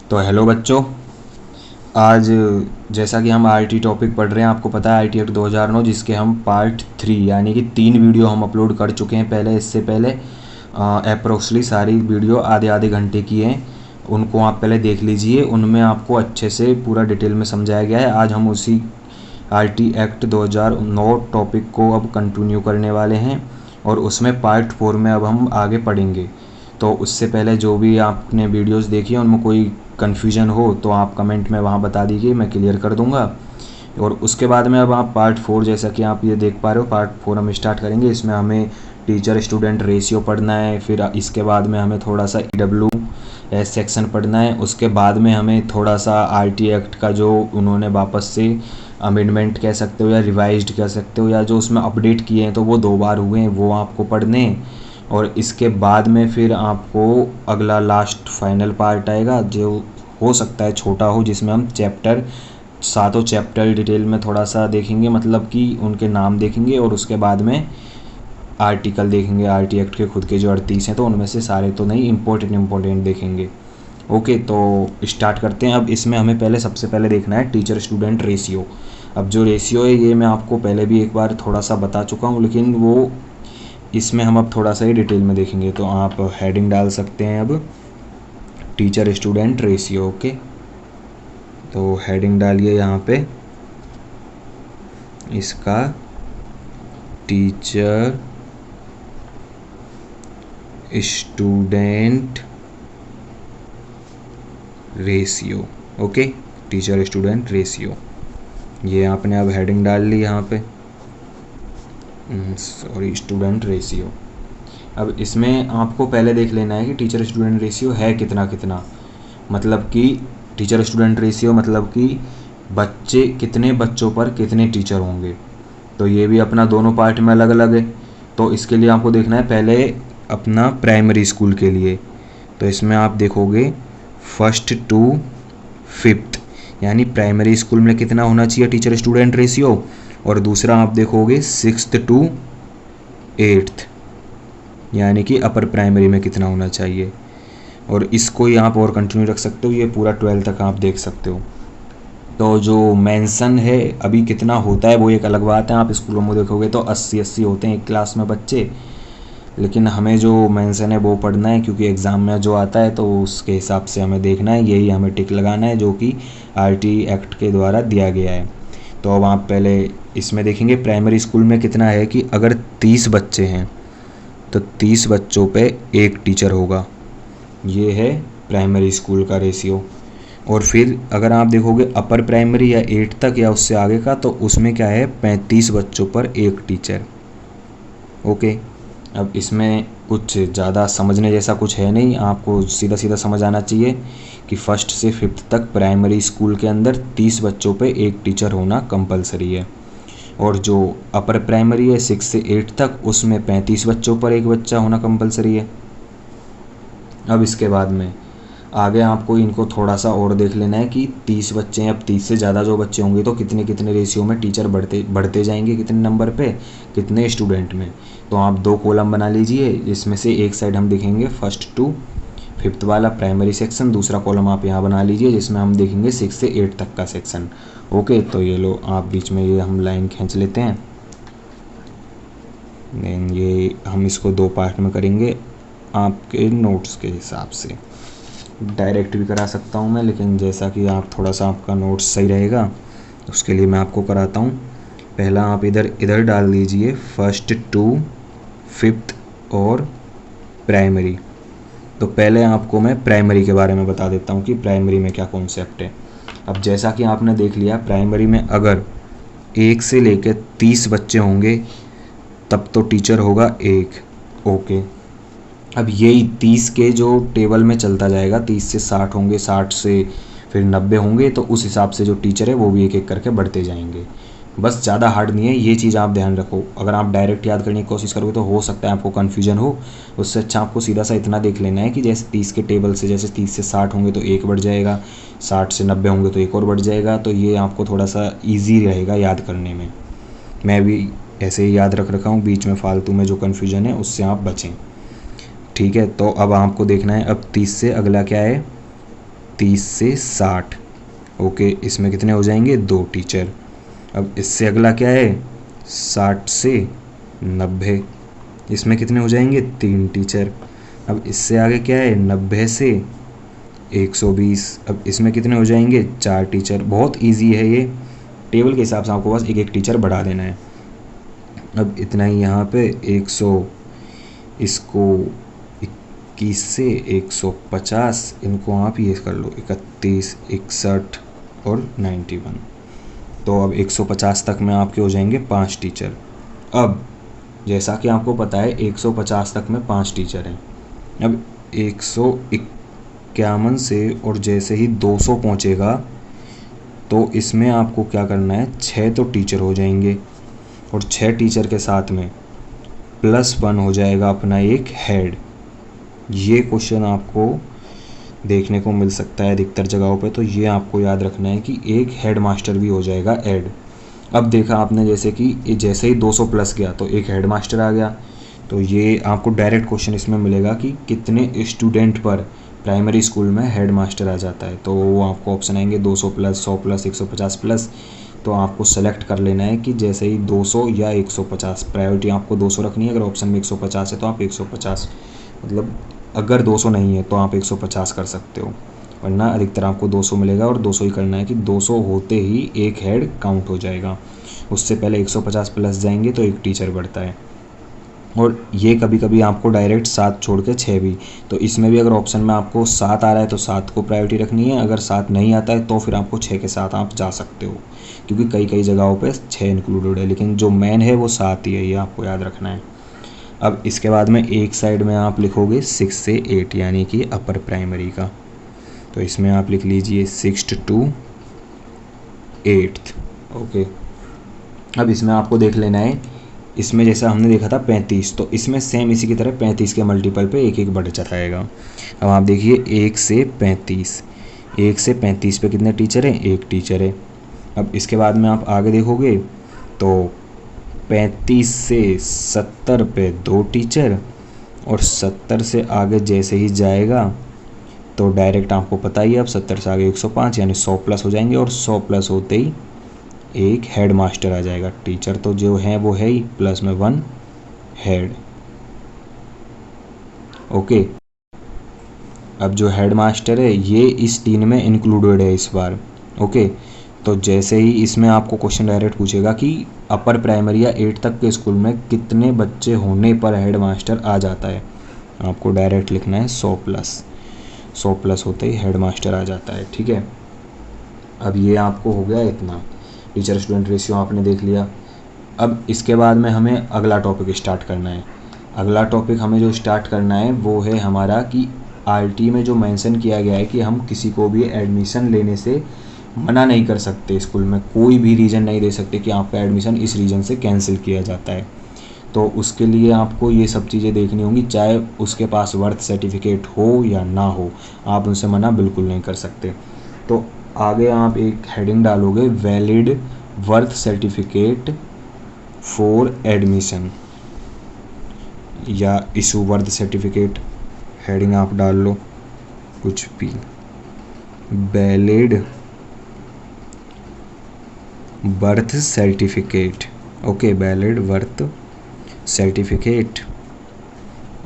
तो हेलो बच्चों, आज जैसा कि हम आईटी टॉपिक पढ़ रहे हैं, आपको पता है आईटी एक्ट 2009 जिसके हम पार्ट 3 यानी कि 3 वीडियो हम अपलोड कर चुके हैं पहले। इससे पहले अप्रोक्सली सारी वीडियो आधे आधे घंटे की हैं, उनको आप पहले देख लीजिए। उनमें आपको अच्छे से पूरा डिटेल में समझाया गया है। आज हम उसी आईटी एक्ट 2009 टॉपिक को अब कंटिन्यू करने वाले हैं और उसमें पार्ट 4 में अब हम आगे पढ़ेंगे। तो उससे पहले जो भी आपने वीडियोस देखी हैं उनमें कोई कन्फ्यूजन हो तो आप कमेंट में वहाँ बता दीजिए, मैं क्लियर कर दूँगा। और उसके बाद में अब आप पार्ट 4, जैसा कि आप ये देख पा रहे हो, पार्ट 4 हम स्टार्ट करेंगे। इसमें हमें टीचर स्टूडेंट रेशियो पढ़ना है, फिर इसके बाद में हमें थोड़ा सा EWS सेक्शन पढ़ना है। उसके बाद में हमें थोड़ा सा आईटी एक्ट का जो उन्होंने वापस से अमेंडमेंट कह सकते हो या रिवाइज्ड कह सकते हो, या जो उसमें अपडेट किए हैं तो वो 2 बार हुए हैं, वो आपको पढ़ने हैं। और इसके बाद में फिर आपको अगला लास्ट फाइनल पार्ट आएगा जो हो सकता है छोटा हो, जिसमें हम सातों चैप्टर डिटेल में थोड़ा सा देखेंगे, मतलब कि उनके नाम देखेंगे और उसके बाद में आर्टिकल देखेंगे आरटी एक्ट के खुद के जो 38 हैं, तो उनमें से सारे तो नहीं, इम्पोर्टेंट देखेंगे। ओके, तो स्टार्ट करते हैं। अब इसमें हमें सबसे पहले देखना है टीचर स्टूडेंट रेशियो। अब जो रेशियो है ये मैं आपको पहले भी एक बार थोड़ा सा बता चुका हूँ, लेकिन वो इसमें हम अब थोड़ा सा ही डिटेल में देखेंगे। तो आप हेडिंग डाल सकते हैं अब टीचर स्टूडेंट रेशियो। ओके, तो हेडिंग डालिए यहाँ पे इसका teacher student ratio. Okay, teacher student ratio, ये आपने अब हेडिंग डाल ली यहाँ पे, सॉरी, स्टूडेंट रेशियो। अब इसमें आपको पहले देख लेना है कि टीचर स्टूडेंट रेशियो है कितना, मतलब कि टीचर स्टूडेंट रेशियो मतलब कि कितने बच्चों पर कितने टीचर होंगे। तो ये भी अपना दोनों पार्ट में अलग अलग है। तो इसके लिए आपको देखना है पहले अपना प्राइमरी स्कूल के लिए। तो इसमें आप देखोगे 1st to 5th, यानी प्राइमरी स्कूल में कितना होना चाहिए टीचर स्टूडेंट रेशियो। और दूसरा आप देखोगे 6th to 8th, यानी कि अपर प्राइमरी में कितना होना चाहिए। और इसको ही आप और कंटिन्यू रख सकते हो, ये पूरा 12 तक आप देख सकते हो। तो जो मेंशन है अभी कितना होता है वो एक अलग बात है। आप स्कूलों में देखोगे तो 80 होते हैं एक क्लास में बच्चे, लेकिन हमें जो मेंशन है वो पढ़ना है, क्योंकि एग्ज़ाम में जो आता है तो उसके हिसाब से हमें देखना है, यही हमें टिक लगाना है जो कि आरटी एक्ट के द्वारा दिया गया है। तो अब आप पहले इसमें देखेंगे प्राइमरी स्कूल में कितना है कि अगर 30 बच्चे हैं तो 30 बच्चों पे एक टीचर होगा, ये है प्राइमरी स्कूल का रेशियो। और फिर अगर आप देखोगे अपर प्राइमरी या 8 तक या उससे आगे का, तो उसमें क्या है 35 बच्चों पर एक टीचर। ओके, अब इसमें कुछ ज़्यादा समझने जैसा कुछ है नहीं, आपको सीधा सीधा समझ आना चाहिए कि 1st से 5th तक प्राइमरी स्कूल के अंदर 30 बच्चों पे एक टीचर होना कंपलसरी है। और जो अपर प्राइमरी है 6 से 8 तक, उसमें 35 बच्चों पर एक बच्चा होना कंपलसरी है। अब इसके बाद में आगे आपको इनको थोड़ा सा और देख लेना है कि 30 बच्चे हैं। अब 30 से ज़्यादा जो बच्चे होंगे तो कितने कितने रेशियो में टीचर बढ़ते जाएंगे, कितने नंबर पे कितने स्टूडेंट में। तो आप 2 कॉलम बना लीजिए, जिसमें से एक साइड हम देखेंगे 1st to 5th वाला प्राइमरी सेक्शन, दूसरा कॉलम आप यहाँ बना लीजिए जिसमें हम देखेंगे 6 से 8 तक का सेक्शन। ओके, तो ये लो आप बीच में ये हम लाइन खींच लेते हैं। देन ये हम इसको 2 पार्ट में करेंगे आपके नोट्स के हिसाब से। डायरेक्ट भी करा सकता हूँ मैं, लेकिन जैसा कि आप थोड़ा सा आपका नोट्स सही रहेगा उसके लिए मैं आपको कराता हूँ। पहला आप इधर डाल दीजिए 1st to 5th और प्राइमरी। तो पहले आपको मैं प्राइमरी के बारे में बता देता हूँ कि प्राइमरी में क्या कॉन्सेप्ट है। अब जैसा कि आपने देख लिया, प्राइमरी में अगर 1 से लेकर 30 बच्चे होंगे तब तो टीचर होगा 1। ओके, अब यही 30 के जो टेबल में चलता जाएगा, 30 से 60 होंगे, 60 से फिर 90 होंगे, तो उस हिसाब से जो टीचर है वो भी एक एक करके बढ़ते जाएंगे। बस ज़्यादा हार्ड नहीं है, ये चीज़ आप ध्यान रखो। अगर आप डायरेक्ट याद करने की कोशिश करोगे तो हो सकता है आपको कन्फ्यूजन हो, उससे अच्छा आपको सीधा सा इतना देख लेना है कि जैसे 30 के टेबल से जैसे 30 से 60 होंगे तो एक बढ़ जाएगा, 60 से 90 होंगे तो एक और बढ़ जाएगा। तो ये आपको थोड़ा सा ईजी रहेगा याद करने में। मैं भी ऐसे ही याद रख रखा हूँ, बीच में फालतू में जो कन्फ्यूजन है उससे आप बचें। ठीक है, तो अब आपको देखना है अब 30 से अगला क्या है 30 से 60। ओके, इसमें कितने हो जाएंगे? 2 टीचर। अब इससे अगला क्या है? 60 से 90, इसमें कितने हो जाएंगे? 3 टीचर। अब इससे आगे क्या है? 90 से 120, अब इसमें कितने हो जाएंगे? 4 टीचर। बहुत इजी है ये, टेबल के हिसाब से आपको बस एक एक टीचर बढ़ा देना है। अब इतना ही यहाँ पे 100, इसको 21 से 150, इनको आप ये कर लो 31, 61 और 91। तो अब 150 तक में आपके हो जाएंगे 5 टीचर। अब जैसा कि आपको पता है 150 तक में 5 टीचर हैं। अब 151 से और जैसे ही 200 पहुंचेगा तो इसमें आपको क्या करना है? 6 तो टीचर हो जाएंगे और 6 टीचर के साथ में +1 हो जाएगा अपना एक हेड। ये क्वेश्चन आपको देखने को मिल सकता है अधिकतर जगहों पे, तो ये आपको याद रखना है कि एक हेड मास्टर भी हो जाएगा ऐड। अब देखा आपने जैसे कि जैसे ही 200 प्लस गया तो एक हेड मास्टर आ गया, तो ये आपको डायरेक्ट क्वेश्चन इसमें मिलेगा कि कितने स्टूडेंट पर प्राइमरी स्कूल में हेड मास्टर आ जाता है। तो वो आपको ऑप्शन आएंगे 200 प्लस, 100 प्लस, 150 प्लस। तो आपको सेलेक्ट कर लेना है कि जैसे ही 200 या 150, प्रायोरिटी आपको 200 रखनी है। अगर ऑप्शन में 150 है तो आप 150, मतलब अगर 200 नहीं है तो आप 150 कर सकते हो, वरना अधिकतर आपको 200 मिलेगा और 200 ही करना है कि 200 होते ही एक हेड काउंट हो जाएगा। उससे पहले 150 प्लस जाएंगे तो एक टीचर बढ़ता है। और ये कभी कभी आपको डायरेक्ट 7 छोड़ के 6 भी, तो इसमें भी अगर ऑप्शन में आपको 7 आ रहा है तो 7 को प्रायोरिटी रखनी है। अगर 7 नहीं आता है तो फिर आपको 6 के साथ आप जा सकते हो, क्योंकि कई कई जगहों पे 6 इंक्लूडेड है, लेकिन जो मेन है वो 7 ही है, ये आपको याद रखना है। अब इसके बाद में एक साइड में आप लिखोगे 6 से 8 यानी कि अपर प्राइमरी का, तो इसमें आप लिख लीजिए 6th to 8th। ओके, अब इसमें आपको देख लेना है, इसमें जैसा हमने देखा था 35, तो इसमें सेम इसी की तरह 35 के मल्टीपल पे एक एक बढ़ जाएगा। अब आप देखिए 1 से 35, 1 से 35 पे कितने टीचर हैं? एक टीचर है। अब इसके बाद में आप आगे देखोगे तो 35 से 70 पे 2 टीचर, और 70 से आगे जैसे ही जाएगा तो डायरेक्ट आपको पता ही है, अब 70 से आगे 105 यानी 100 प्लस हो जाएंगे, और 100 प्लस होते ही एक हेड मास्टर आ जाएगा। टीचर तो जो है वो है ही, प्लस में 1 हेड। ओके, अब जो हेड मास्टर है ये इस 3 में इंक्लूडेड है इस बार। ओके, तो जैसे ही इसमें आपको क्वेश्चन डायरेक्ट पूछेगा कि अपर प्राइमरी या 8 तक के स्कूल में कितने बच्चे होने पर हेड मास्टर आ जाता है, आपको डायरेक्ट लिखना है 100 प्लस। 100 प्लस होते ही हेड मास्टर आ जाता है। ठीक है, अब ये आपको हो गया इतना, टीचर स्टूडेंट रेशियो आपने देख लिया। अब इसके बाद में हमें अगला टॉपिक स्टार्ट करना है। अगला टॉपिक हमें जो स्टार्ट करना है वो है हमारा कि आरटी में जो मेंशन किया गया है कि हम किसी को भी एडमिशन लेने से मना नहीं कर सकते, स्कूल में कोई भी रीज़न नहीं दे सकते कि आपका एडमिशन इस रीज़न से कैंसिल किया जाता है। तो उसके लिए आपको ये सब चीज़ें देखनी होंगी, चाहे उसके पास वर्थ सर्टिफिकेट हो या ना हो, आप उनसे मना बिल्कुल नहीं कर सकते। तो आगे आप एक हेडिंग डालोगे, valid worth certificate for admission, या इशू वर्थ सर्टिफिकेट, हेडिंग आप डाल लो कुछ भी, valid birth certificate. Okay, valid birth certificate,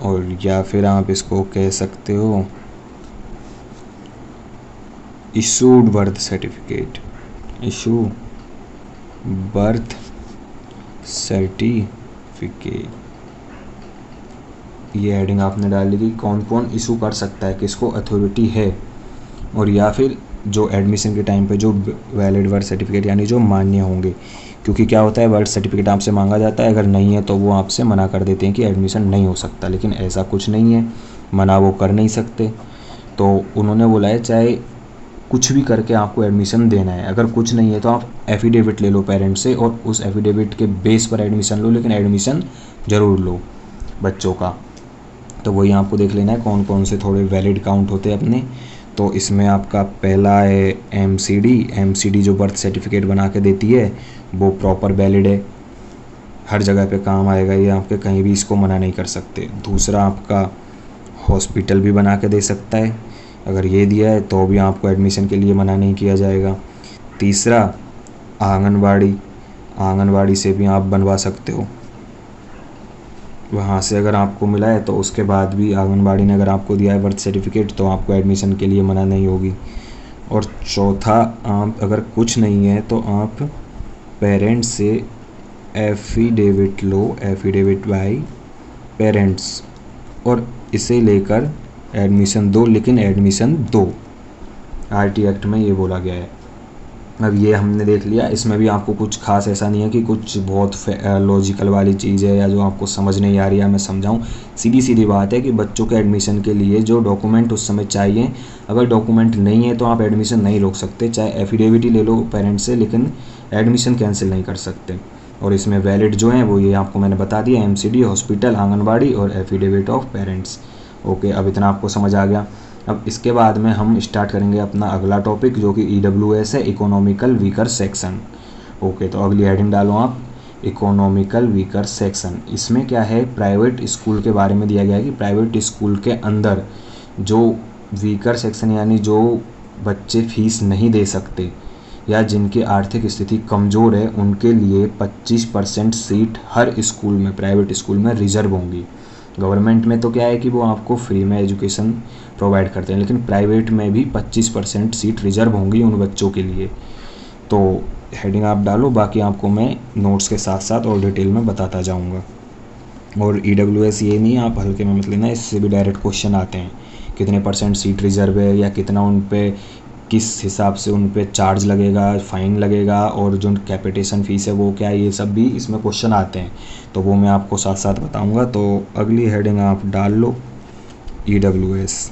और या फिर आप इसको कह सकते हो issued birth certificate, issue birth certificate. ये हेडिंग आपने डाल ली कि कौन कौन इशू कर सकता है, किसको अथॉरिटी है, और या फिर जो एडमिशन के टाइम पे जो वैलिड बर्थ सर्टिफिकेट यानी जो मान्य होंगे, क्योंकि क्या होता है बर्थ सर्टिफिकेट आपसे मांगा जाता है, अगर नहीं है तो वो आपसे मना कर देते हैं कि एडमिशन नहीं हो सकता, लेकिन ऐसा कुछ नहीं है, मना वो कर नहीं सकते। तो उन्होंने बोला है चाहे कुछ भी करके आपको एडमिशन देना है, अगर कुछ नहीं है तो आप एफिडेविट ले लो पेरेंट्स से और उस एफिडेविट के बेस पर एडमिशन लो, लेकिन एडमिशन ज़रूर लो बच्चों का। तो वही आपको देख लेना है कौन कौन से थोड़े वैलिड काउंट होते हैं अपने। तो इसमें आपका पहला है एमसीडी जो बर्थ सर्टिफिकेट बना के देती है वो प्रॉपर वैलिड है, हर जगह पे काम आएगा, ये आपके कहीं भी इसको मना नहीं कर सकते। दूसरा आपका हॉस्पिटल भी बना के दे सकता है, अगर ये दिया है तो भी आपको एडमिशन के लिए मना नहीं किया जाएगा। तीसरा, आंगनवाड़ी से भी आप बनवा सकते हो, वहाँ से अगर आपको मिला है तो उसके बाद भी आंगनबाड़ी ने अगर आपको दिया है बर्थ सर्टिफिकेट तो आपको एडमिशन के लिए मना नहीं होगी। और चौथा, आप अगर कुछ नहीं है तो आप पेरेंट्स से एफिडेविट लो, एफिडेविट बाय पेरेंट्स, और इसे लेकर एडमिशन दो, लेकिन एडमिशन दो, आरटी एक्ट में ये बोला गया है। अब ये हमने देख लिया, इसमें भी आपको कुछ खास ऐसा नहीं है कि कुछ बहुत लॉजिकल वाली चीज़ है या जो आपको समझ नहीं आ रही है मैं समझाऊं। सीधी सीधी बात है कि बच्चों के एडमिशन के लिए जो डॉक्यूमेंट उस समय चाहिए, अगर डॉक्यूमेंट नहीं है तो आप एडमिशन नहीं रोक सकते, चाहे एफिडेविट ही ले लो पेरेंट्स से, लेकिन एडमिशन कैंसिल नहीं कर सकते। और इसमें वैलिड जो हैं वो ये आपको मैंने बता दिया, एमसीडी, हॉस्पिटल, आंगनबाड़ी और एफिडेविट ऑफ पेरेंट्स। ओके, अब इतना आपको समझ आ गया। अब इसके बाद में हम स्टार्ट करेंगे अपना अगला टॉपिक जो कि ईडब्ल्यूएस है, इकोनॉमिकल वीकर सेक्शन। ओके, तो अगली हेडिंग डालो आप, इकोनॉमिकल वीकर सेक्शन। इसमें क्या है, प्राइवेट स्कूल के बारे में दिया गया है कि प्राइवेट स्कूल के अंदर जो वीकर सेक्शन यानी जो बच्चे फीस नहीं दे सकते या जिनकी आर्थिक स्थिति कमज़ोर है उनके लिए 25% सीट हर स्कूल में, प्राइवेट स्कूल में रिजर्व होंगी। गवर्नमेंट में तो क्या है कि वो आपको फ्री में एजुकेशन प्रोवाइड करते हैं, लेकिन प्राइवेट में भी 25% सीट रिजर्व होंगी उन बच्चों के लिए। तो हेडिंग आप डालो, बाकी आपको मैं नोट्स के साथ साथ और डिटेल में बताता जाऊंगा। और ईडब्ल्यूएस ये नहीं आप हल्के में मत लेना, इससे भी डायरेक्ट क्वेश्चन आते हैं, कितने % सीट रिजर्व है या कितना उन पे, किस हिसाब से उन पे चार्ज लगेगा, फ़ाइन लगेगा, और जो कैपिटेशन फ़ीस है वो क्या है, ये सब भी इसमें क्वेश्चन आते हैं, तो वो मैं आपको साथ साथ बताऊंगा। तो अगली हेडिंग आप डाल लो, ईडब्ल्यूएस,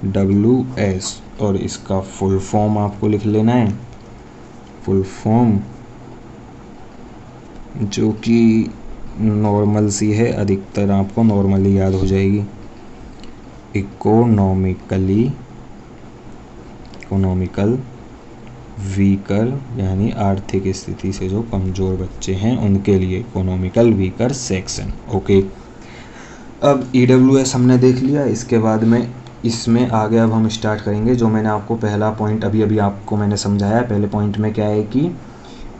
ईडब्ल्यूएस, और इसका फुल फॉर्म आपको लिख लेना है, फुल फॉर्म जो कि नॉर्मल सी है, अधिकतर आपको नॉर्मली याद हो जाएगी। इकोनॉमिकल वीकर यानी आर्थिक स्थिति से जो कमज़ोर बच्चे हैं उनके लिए इकोनॉमिकल वीकर सेक्शन। ओके, अब ईडब्ल्यूएस हमने देख लिया, इसके बाद में इसमें आगे अब हम स्टार्ट करेंगे जो मैंने आपको पहला पॉइंट अभी आपको मैंने समझाया। पहले पॉइंट में क्या है कि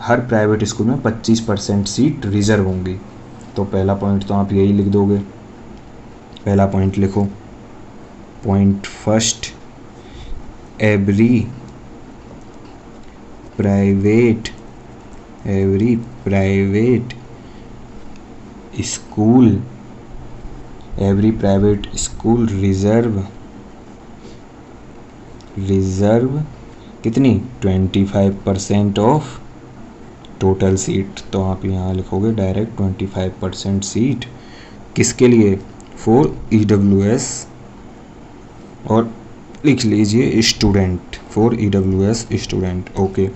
हर प्राइवेट स्कूल में 25% सीट रिजर्व होंगी। तो पहला पॉइंट तो आप यही लिख दोगे, पहला पॉइंट लिखो, point first, every private school reserve कितनी, 25% ऑफ टोटल सीट। तो आप यहाँ लिखोगे डायरेक्ट 25% सीट किसके लिए, फॉर ईडब्ल्यूएस, और लिख लीजिए student, for EWS student. Okay,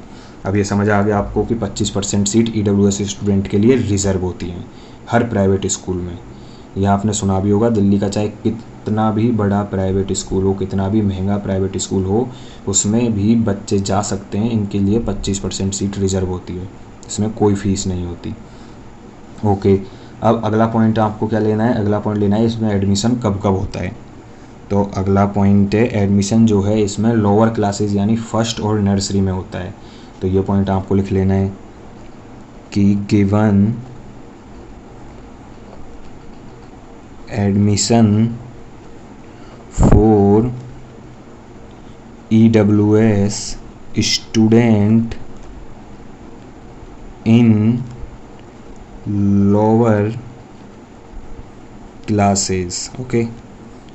अब ये समझ आ गया आपको कि 25% सीट ईडब्ल्यूएस स्टूडेंट के लिए रिजर्व होती हैं हर प्राइवेट स्कूल में। यह आपने सुना भी होगा, दिल्ली का चाहे कितना भी बड़ा प्राइवेट स्कूल हो, कितना भी महंगा प्राइवेट स्कूल हो, उसमें भी बच्चे जा सकते हैं, इनके लिए 25% सीट रिजर्व होती है, इसमें कोई फीस नहीं होती। ओके, अब अगला पॉइंट आपको क्या लेना है, अगला पॉइंट लेना है इसमें एडमिशन कब कब होता है। तो अगला पॉइंट है एडमिशन जो है इसमें लोअर क्लासेस यानी फर्स्ट और नर्सरी में होता है। तो ये पॉइंट आपको लिख लेना है कि given admission for EWS student in lower classes. Okay,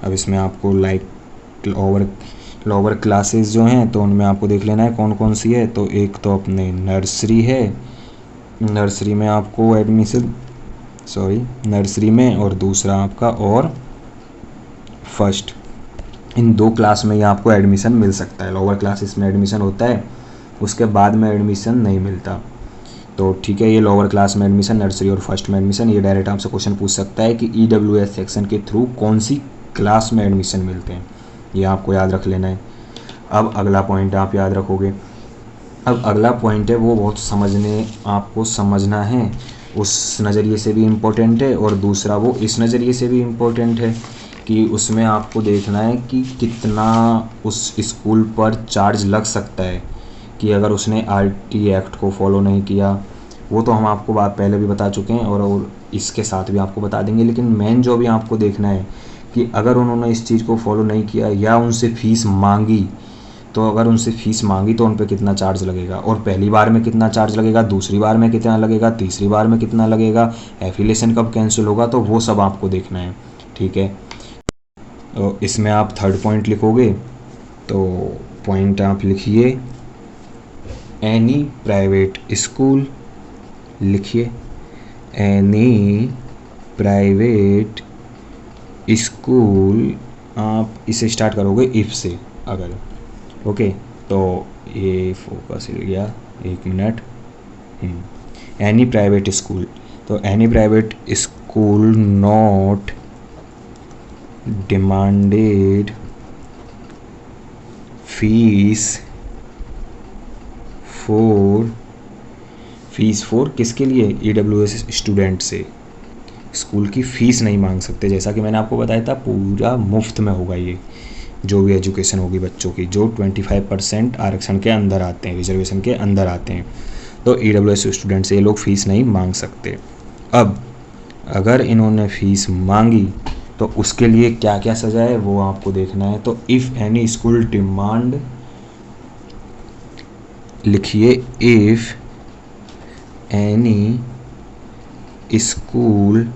अब इसमें आपको लोअर क्लासेस जो हैं तो उनमें आपको देख लेना है कौन कौन सी है। तो एक तो अपने नर्सरी है, नर्सरी में आपको एडमिशन, नर्सरी में, और दूसरा आपका और फर्स्ट, इन 2 क्लास में ही आपको एडमिशन मिल सकता है। लोअर क्लासेस में एडमिशन होता है, उसके बाद में एडमिशन नहीं मिलता। तो ठीक है, ये लोअर क्लास में एडमिशन, नर्सरी और फर्स्ट में एडमिशन, ये डायरेक्ट आपसे क्वेश्चन पूछ सकता है कि ईडब्ल्यूएस सेक्शन के थ्रू कौन सी क्लास में एडमिशन मिलते हैं, ये आपको याद रख लेना है। अब अगला पॉइंट आप याद रखोगे, अब अगला पॉइंट है वो बहुत आपको समझना है, उस नज़रिए से भी इम्पोर्टेंट है, और दूसरा वो इस नज़रिए से भी इम्पोर्टेंट है कि उसमें आपको देखना है कि कितना उस स्कूल पर चार्ज लग सकता है, कि अगर उसने आरटी एक्ट को फॉलो नहीं किया, वो तो हम आपको बात पहले भी बता चुके हैं और इसके साथ भी आपको बता देंगे। लेकिन मेन जो भी आपको देखना है कि अगर उन्होंने इस चीज़ को फॉलो नहीं किया या उनसे फ़ीस मांगी, तो अगर उनसे फ़ीस मांगी तो उन पर कितना चार्ज लगेगा, और पहली बार में कितना चार्ज लगेगा, दूसरी बार में कितना लगेगा, तीसरी बार में कितना लगेगा, एफिलिएशन कब कैंसिल होगा, तो वो सब आपको देखना है। ठीक है, तो इसमें आप थर्ड पॉइंट लिखोगे, तो पॉइंट आप लिखिए एनी प्राइवेट स्कूल, लिखिए एनी प्राइवेट स्कूल, आप इसे स्टार्ट करोगे इफ़ से अगर, ओके। तो ये फोकस हिल गया, एक मिनट। एनी प्राइवेट स्कूल, तो any private school not demanded fees for किसके लिए, EWS स्टूडेंट से। स्कूल की फ़ीस नहीं मांग सकते, जैसा कि मैंने आपको बताया था पूरा मुफ्त में होगा ये जो भी एजुकेशन होगी बच्चों की, जो 25% आरक्षण के अंदर आते हैं, रिजर्वेशन के अंदर आते हैं। तो EWS स्टूडेंट से ये लोग फ़ीस नहीं मांग सकते। अब अगर इन्होंने फ़ीस मांगी तो उसके लिए क्या क्या सज़ा है वो आपको देखना है। तो इफ़ एनी स्कूल डिमांड, लिखिए if any school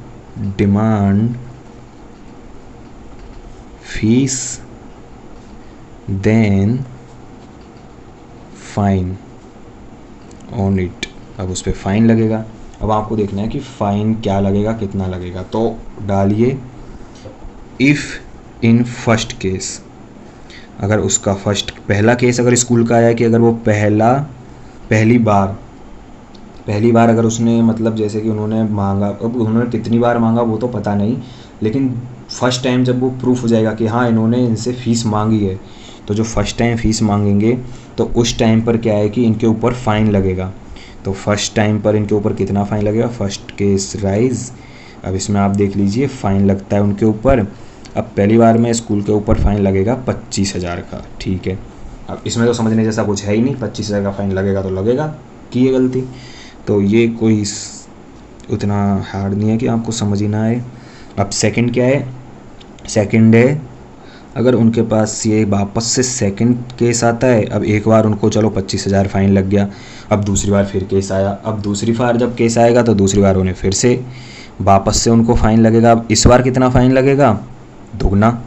demand fees then fine on it. अब उस पर फ़ाइन लगेगा। अब आपको देखना है कि फ़ाइन क्या लगेगा, कितना लगेगा। तो डालिए इफ़ इन फर्स्ट केस, अगर उसका पहला केस अगर स्कूल का आया कि अगर वो पहली बार अगर उसने मतलब जैसे कि उन्होंने मांगा, अब उन्होंने कितनी बार मांगा वो तो पता नहीं, लेकिन फर्स्ट टाइम जब वो प्रूफ हो जाएगा कि हाँ इन्होंने इनसे फ़ीस मांगी है, तो जो फर्स्ट टाइम फ़ीस मांगेंगे तो उस टाइम पर क्या है कि इनके ऊपर फ़ाइन लगेगा। तो फर्स्ट टाइम पर इनके ऊपर कितना फ़ाइन लगेगा, फर्स्ट केस राइज। अब इसमें आप देख लीजिए फ़ाइन लगता है उनके ऊपर। अब पहली बार में स्कूल के ऊपर फ़ाइन लगेगा 25,000 का। ठीक है, अब इसमें तो समझने जैसा कुछ है ही नहीं, 25,000 का फ़ाइन लगेगा तो लगेगा, की है गलती, तो ये कोई उतना हार्ड नहीं है कि आपको समझ ही ना आए। अब सेकंड क्या है, सेकंड है अगर उनके पास ये वापस से सेकंड केस आता है। अब एक बार उनको चलो 25,000 फ़ाइन लग गया, अब दूसरी बार फिर केस आया। अब दूसरी बार जब केस आएगा तो दूसरी बार उन्हें फिर से वापस से उनको फ़ाइन लगेगा। अब इस बार कितना फ़ाइन लगेगा, दुगना,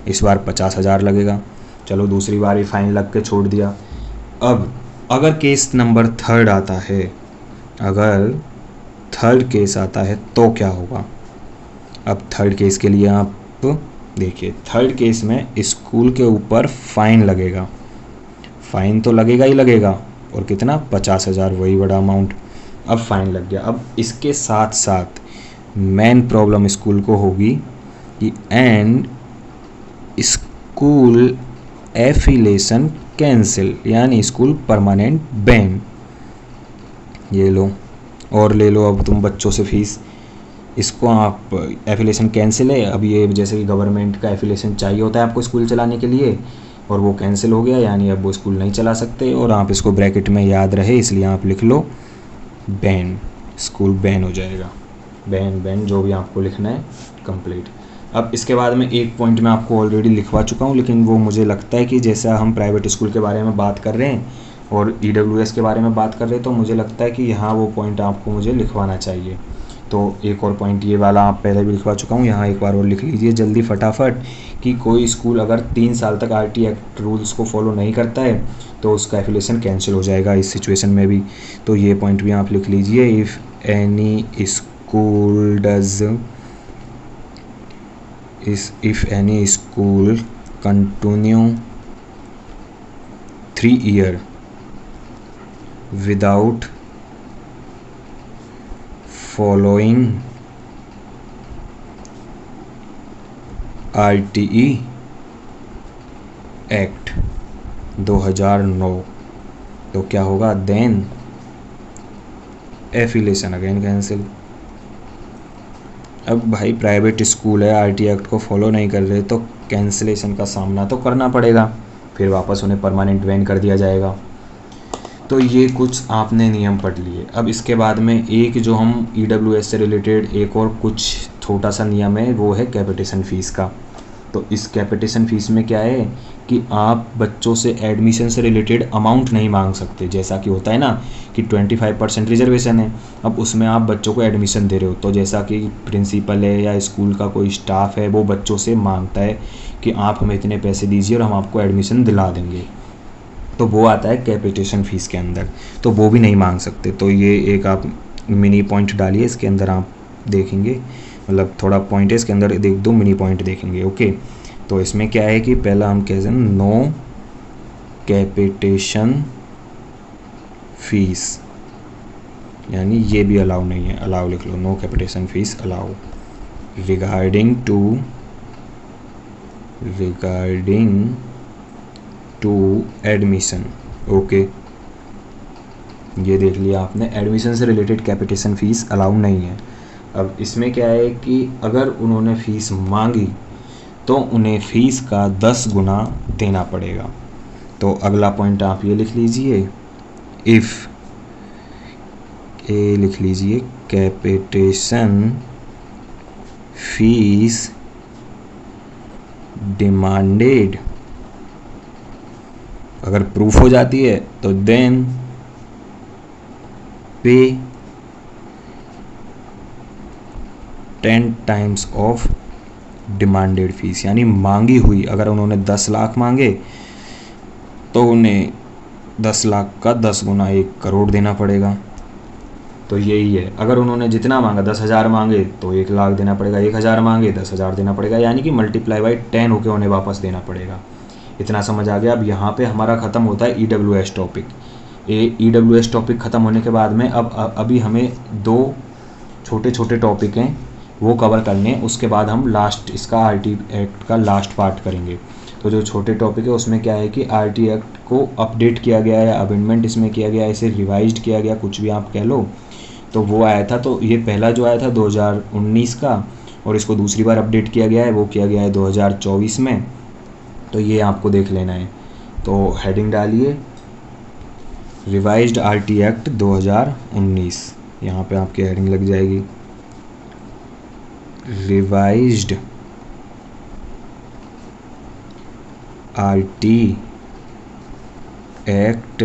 इस बार 50,000 लगेगा। चलो दूसरी बार ही फ़ाइन लग के छोड़ दिया। अब अगर केस नंबर थर्ड आता है, अगर थर्ड केस आता है तो क्या होगा। अब थर्ड केस के लिए आप देखिए, थर्ड केस में स्कूल के ऊपर फ़ाइन लगेगा, फ़ाइन तो लगेगा ही लगेगा, और कितना, 50,000, वही बड़ा अमाउंट। अब फ़ाइन लग गया। अब इसके साथ साथ मेन प्रॉब्लम स्कूल को होगी कि एंड स्कूल एफिलेशन कैंसिल, यानी स्कूल परमानेंट बैन। ये लो और ले लो अब तुम बच्चों से फ़ीस, इसको आप एफिलेशन कैंसिल है। अब ये जैसे कि गवर्नमेंट का एफिलेशन चाहिए होता है आपको स्कूल चलाने के लिए, और वो कैंसिल हो गया, यानी अब वो स्कूल नहीं चला सकते। और आप इसको ब्रैकेट में याद रहे इसलिए आप लिख लो बैन, स्कूल बैन हो जाएगा। बैन जो भी आपको लिखना है कंप्लीट। अब इसके बाद में एक पॉइंट मैं आपको ऑलरेडी लिखवा चुका हूँ, लेकिन वो मुझे लगता है कि जैसा हम प्राइवेट स्कूल के बारे में बात कर रहे हैं और EWS के बारे में बात कर रहे हैं, तो मुझे लगता है कि यहाँ वो पॉइंट आपको मुझे लिखवाना चाहिए। तो एक और पॉइंट ये वाला आप पहले भी लिखवा चुका हूँ, यहाँ एक बार और लिख लीजिए जल्दी फटाफट, कि कोई स्कूल अगर 3 साल तक RT एक्ट रूल्स को फॉलो नहीं करता है तो उसका एफिलेशन कैंसिल हो जाएगा इस सिचुएशन में भी। तो ये पॉइंट भी आप लिख लीजिए, if any school does if any school continue 3 years without following RTE act 2009, तो क्या होगा, देन एफिलेशन अगेन कैंसिल। अब भाई प्राइवेट स्कूल है, आरटी एक्ट को फॉलो नहीं कर रहे तो कैंसिलेशन का सामना तो करना पड़ेगा, फिर वापस उन्हें परमानेंट बैन कर दिया जाएगा। तो ये कुछ आपने नियम पढ़ लिए। अब इसके बाद में एक जो हम ईडब्ल्यूएस से रिलेटेड एक और कुछ छोटा सा नियम है, वो है कैपिटेशन फ़ीस का। तो इस कैपिटेशन फ़ीस में क्या है कि आप बच्चों से एडमिशन से रिलेटेड अमाउंट नहीं मांग सकते। जैसा कि होता है ना कि 25% रिजर्वेशन है, अब उसमें आप बच्चों को एडमिशन दे रहे हो, तो जैसा कि प्रिंसिपल है या स्कूल का कोई स्टाफ है वो बच्चों से मांगता है कि आप हमें इतने पैसे दीजिए और हम आपको एडमिशन दिला देंगे, तो वो आता है कैपिटेशन फ़ीस के अंदर, तो वो भी नहीं मांग सकते। तो ये एक आप मिनी पॉइंट डालिए, इसके अंदर आप देखेंगे, मतलब थोड़ा पॉइंट है इसके अंदर, देख दो मिनी पॉइंट देखेंगे। ओके, तो इसमें क्या है कि पहला हम कहते हैं नो कैपिटेशन फीस, यानी ये भी अलाउ नहीं है, अलाउ लिख लो, no capitation fee allow regarding to admission. Okay, ये देख लिया आपने, एडमिशन से रिलेटेड कैपिटेशन फ़ीस अलाउ नहीं है। अब इसमें क्या है कि अगर उन्होंने फ़ीस मांगी तो उन्हें फ़ीस का 10 गुना देना पड़ेगा। तो अगला पॉइंट आप ये लिख लीजिए, इफ़ ए लिख लीजिए कैपिटेशन फीस डिमांडेड, अगर प्रूफ हो जाती है तो देन पे 10 टाइम्स ऑफ डिमांडेड फीस, यानी मांगी हुई, अगर उन्होंने 10 लाख मांगे तो उन्हें 10 लाख का 10 गुना 1 करोड़ देना पड़ेगा। तो यही है, अगर उन्होंने जितना मांगा 10,000 मांगे तो 1 लाख देना पड़ेगा, 1,000 मांगे 10,000 देना पड़ेगा, यानी कि मल्टीप्लाई बाई 10 होकर उन्हें वापस देना पड़ेगा। इतना समझ आ गया। अब यहाँ पे हमारा ख़त्म होता है ईडब्ल्यूएस टॉपिक। ईडब्ल्यूएस टॉपिक ख़त्म होने के बाद में अभी हमें 2 छोटे छोटे टॉपिक हैं वो कवर करने हैं, उसके बाद हम लास्ट इसका आरटी एक्ट का लास्ट पार्ट करेंगे। तो जो छोटे टॉपिक है उसमें क्या है कि आरटी एक्ट को अपडेट किया गया है, अमेंडमेंट इसमें किया गया है, इसे रिवाइज्ड किया गया, कुछ भी आप कह लो, तो वो आया था। तो ये पहला जो आया था 2019 का, और इसको दूसरी बार अपडेट किया गया है, वो किया गया है 2024 में। तो ये आपको देख लेना है। तो हेडिंग डालिए रिवाइज्ड आरटी एक्ट 2019, यहाँ पे आपकी हेडिंग लग जाएगी रिवाइज्ड आरटी एक्ट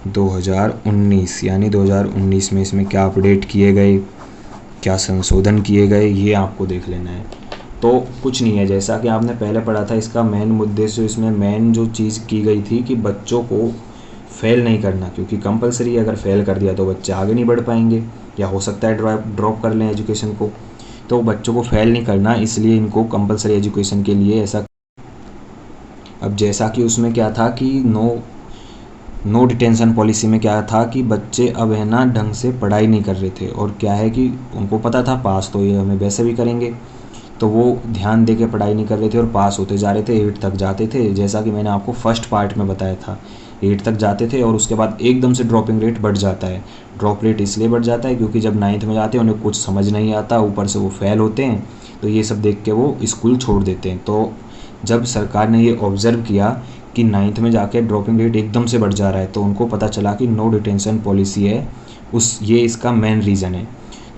2019, यानी 2019 में इसमें क्या अपडेट किए गए, क्या संशोधन किए गए, ये आपको देख लेना है। तो कुछ नहीं है, जैसा कि आपने पहले पढ़ा था, इसका मेन मुद्दे से इसमें मेन जो चीज़ की गई थी कि बच्चों को फेल नहीं करना, क्योंकि कंपलसरी अगर फेल कर दिया तो बच्चे आगे नहीं बढ़ पाएंगे, या हो सकता है ड्रॉप कर लें एजुकेशन को। तो बच्चों को फेल नहीं करना, इसलिए इनको कंपलसरी एजुकेशन के लिए ऐसा। अब जैसा कि उसमें क्या था कि नो डिटेंशन पॉलिसी में क्या था कि बच्चे अब है ना ढंग से पढ़ाई नहीं कर रहे थे, और क्या है कि उनको पता था पास तो ये हमें वैसे भी करेंगे, तो वो ध्यान दे के पढ़ाई नहीं कर रहे थे और पास होते जा रहे थे, 8 तक जाते थे, जैसा कि मैंने आपको फर्स्ट पार्ट में बताया था, 8 तक जाते थे और उसके बाद एकदम से ड्रॉपिंग रेट बढ़ जाता है। ड्रॉप रेट इसलिए बढ़ जाता है क्योंकि जब 9th में जाते हैं उन्हें कुछ समझ नहीं आता, ऊपर से वो फेल होते हैं, तो ये सब देख के वो स्कूल छोड़ देते हैं। तो जब सरकार ने ये ऑब्ज़र्व किया कि 9th में जाके ड्रॉपिंग रेट एकदम से बढ़ जा रहा है, तो उनको पता चला कि नो डिटेंशन पॉलिसी है ये इसका मेन रीज़न है।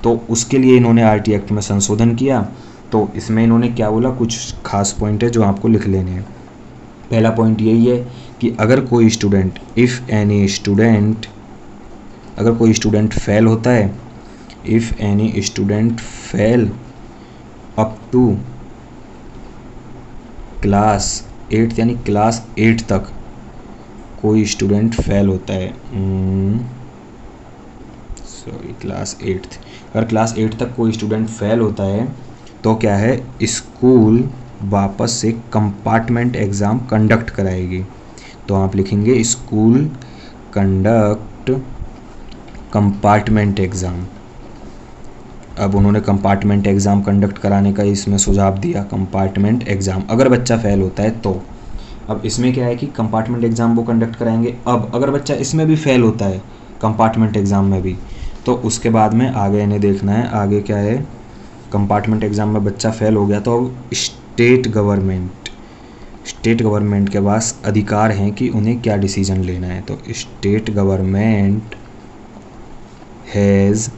तो उसके लिए इन्होंने आरटी एक्ट में संशोधन किया। तो इसमें इन्होंने क्या बोला, कुछ खास पॉइंट है जो आपको लिख लेने हैं। पहला पॉइंट यही है कि अगर कोई स्टूडेंट अगर कोई स्टूडेंट फेल होता है, if any student fail up to class 8, यानी क्लास 8 तक कोई स्टूडेंट फेल होता है, क्लास 8, अगर क्लास 8 तक कोई स्टूडेंट फेल होता है तो क्या है, स्कूल वापस से कंपार्टमेंट एग्ज़ाम कंडक्ट कराएगी। तो आप लिखेंगे स्कूल कंडक्ट कंपार्टमेंट एग्ज़ाम। अब उन्होंने कंपार्टमेंट एग्ज़ाम कंडक्ट कराने का इसमें सुझाव दिया, कंपार्टमेंट एग्ज़ाम अगर बच्चा फेल होता है तो। अब इसमें क्या है कि कंपार्टमेंट एग्ज़ाम वो कंडक्ट कराएंगे। अब अगर बच्चा इसमें भी फेल होता है कंपार्टमेंट एग्ज़ाम में भी, तो उसके बाद में आगे इन्हें देखना है, आगे क्या है कंपार्टमेंट एग्ज़ाम में बच्चा फेल हो गया तो अब स्टेट गवर्नमेंट के पास अधिकार हैं कि उन्हें क्या डिसीजन लेना है। तो state government has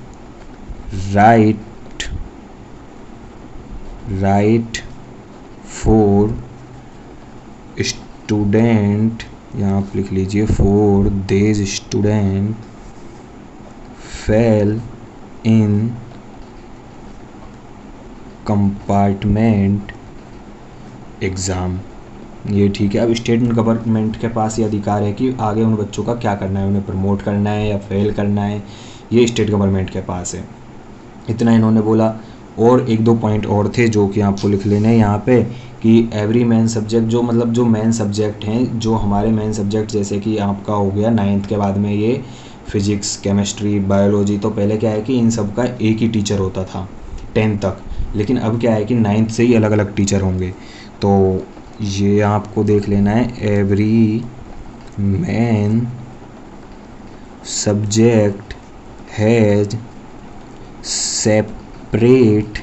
right for student, यहाँ आप लिख लीजिए, फॉर देज स्टूडेंट फेल इन कंपार्टमेंट एग्ज़ाम। ये ठीक है। अब स्टेट गवर्नमेंट के पास ये अधिकार है कि आगे उन बच्चों का क्या करना है, उन्हें प्रमोट करना है या फेल करना है, ये स्टेट गवर्नमेंट के पास है। इतना इन्होंने बोला। और एक दो पॉइंट और थे जो कि आपको लिख लेने हैं यहाँ पे, कि एवरी मेन सब्जेक्ट, जो मतलब जो मेन सब्जेक्ट हैं, जो हमारे मेन सब्जेक्ट, जैसे कि आपका हो गया 9th के बाद में ये फिजिक्स, केमिस्ट्री, बायोलॉजी, तो पहले क्या है कि इन सब का एक ही टीचर होता था 10th तक, लेकिन अब क्या है कि 9th से ही अलग अलग टीचर होंगे। तो ये आपको देख लेना है, every main subject has separate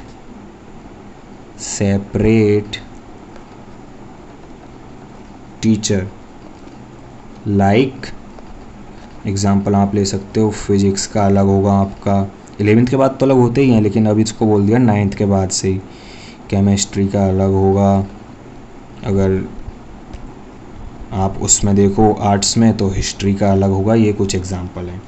teacher. Like example आप ले सकते हो, फिजिक्स का अलग होगा आपका, 11th के बाद तो अलग होते ही हैं, लेकिन अभी इसको बोल दिया 9th के बाद से ही। केमिस्ट्री का अलग होगा, अगर आप उसमें देखो आर्ट्स में तो हिस्ट्री का अलग होगा। ये कुछ एग्जाम्पल हैं।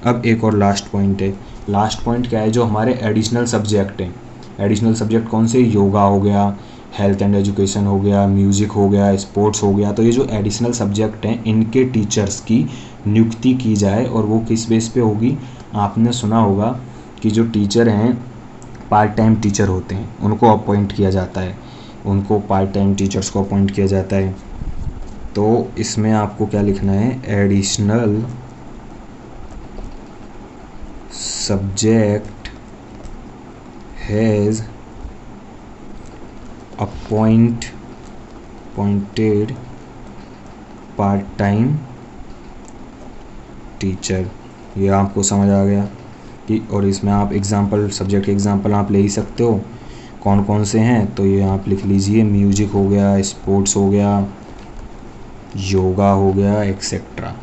अब एक और लास्ट पॉइंट है। लास्ट पॉइंट क्या है, जो हमारे एडिशनल सब्जेक्ट हैं। एडिशनल सब्जेक्ट कौन से? योगा हो गया, हेल्थ एंड एजुकेशन हो गया, म्यूज़िक हो गया, स्पोर्ट्स हो गया। तो ये जो एडिशनल सब्जेक्ट हैं, इनके टीचर्स की नियुक्ति की जाए। और वो किस बेस पे होगी? आपने सुना होगा कि जो टीचर हैं पार्ट टाइम टीचर होते हैं, उनको अपॉइंट किया जाता है, उनको पार्ट टाइम टीचर्स को अपॉइंट किया जाता है। तो इसमें आपको क्या लिखना है? Additional subject has appointed part time teacher. ये आपको समझ आ गया कि, और इसमें आप एग्जाम्पल, सब्जेक्ट के एग्जाम्पल आप ले ही सकते हो, कौन कौन से हैं। तो ये आप लिख लीजिए, म्यूजिक हो गया, स्पोर्ट्स हो गया, योगा हो गया, एक्सेट्रा।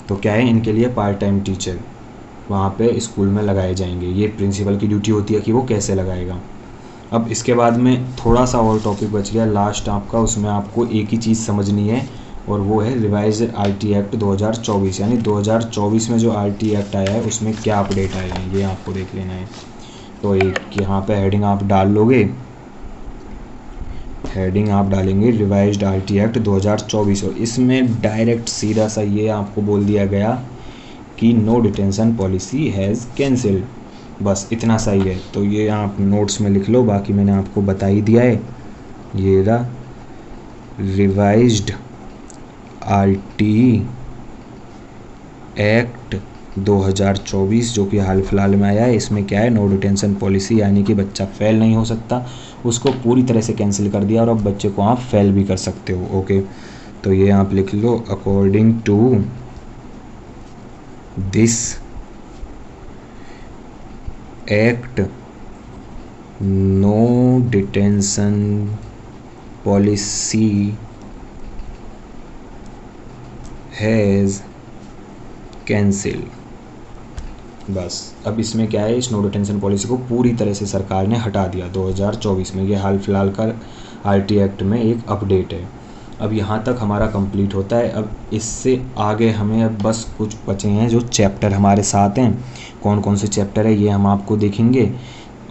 तो क्या है, इनके लिए पार्ट टाइम टीचर वहाँ पे स्कूल में लगाए जाएंगे। ये प्रिंसिपल की ड्यूटी होती है कि वो कैसे लगाएगा। अब इसके बाद में थोड़ा सा और टॉपिक बच गया लास्ट आपका, उसमें आपको एक ही चीज़ समझनी है, और वो है रिवाइज्ड आरटी एक्ट 2024। यानी 2024 में जो आरटी एक्ट आया है उसमें क्या अपडेट आए हैं, ये आपको देख लेना है। तो एक यहाँ पे हेडिंग आप डाल लोगे, हेडिंग आप डालेंगे रिवाइज्ड आरटी एक्ट 2024, और इसमें डायरेक्ट सीधा सा ये आपको बोल दिया गया कि no detention policy has cancelled. बस इतना सा ही है। तो ये आप नोट्स में लिख लो, बाकी मैंने आपको बता ही दिया है। ये रहा रिवाइज्ड आरटी एक्ट 2024 जो कि हाल फिलहाल में आया है। इसमें क्या है, नो डिटेंशन पॉलिसी, यानी कि बच्चा फेल नहीं हो सकता, उसको पूरी तरह से कैंसिल कर दिया, और अब बच्चे को आप फेल भी कर सकते हो। ओके, तो ये आप लिख लो, according to this act no detention policy has cancel. बस अब इसमें क्या है, इस नो डिटेंशन पॉलिसी को पूरी तरह से सरकार ने हटा दिया 2024 में। ये हाल फिलहाल का आरटी एक्ट में एक अपडेट है। अब यहाँ तक हमारा कंप्लीट होता है। अब इससे आगे हमें अब बस कुछ बचे हैं जो चैप्टर हमारे साथ हैं। कौन कौन से चैप्टर है ये हम आपको देखेंगे,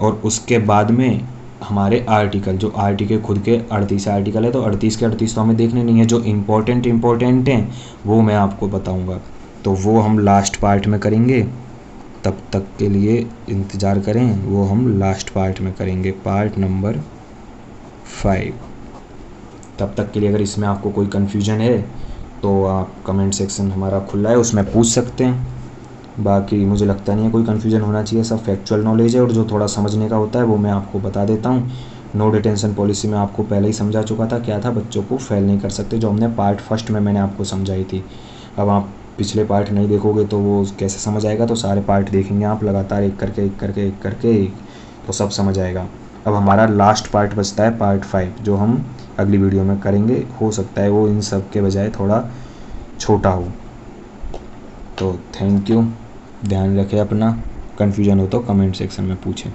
और उसके बाद में हमारे आर्टिकल, जो आर्टिकल खुद के 38 आर्टिकल है, तो 38 के 38 तो हमें देखने नहीं है। जो इम्पोर्टेंट हैं वो मैं आपको बताऊंगा, तो वो हम लास्ट पार्ट में करेंगे। तब तक के लिए इंतज़ार करें, वो हम लास्ट पार्ट में करेंगे, पार्ट नंबर 5। तब तक के लिए अगर इसमें आपको कोई कन्फ्यूजन है तो आप कमेंट सेक्शन हमारा खुला है, उसमें पूछ सकते हैं। बाकी मुझे लगता नहीं है कोई कन्फ्यूजन होना चाहिए, सब फैक्चुअल नॉलेज है, और जो थोड़ा समझने का होता है वो मैं आपको बता देता हूँ। नो डिटेंशन पॉलिसी में आपको पहले ही समझा चुका था, क्या था, बच्चों को फेल नहीं कर सकते, जो हमने पार्ट फर्स्ट में मैंने आपको समझाई थी। अब आप पिछले पार्ट नहीं देखोगे तो वो कैसे समझ आएगा, तो सारे पार्ट देखेंगे आप लगातार, एक करके तो सब समझ आएगा। अब हमारा लास्ट पार्ट बचता है पार्ट 5, जो हम अगली वीडियो में करेंगे। हो सकता है वो इन सब के बजाय थोड़ा छोटा हो। तो थैंक यू, ध्यान रखें अपना। कन्फ्यूजन हो तो कमेंट सेक्शन में पूछें।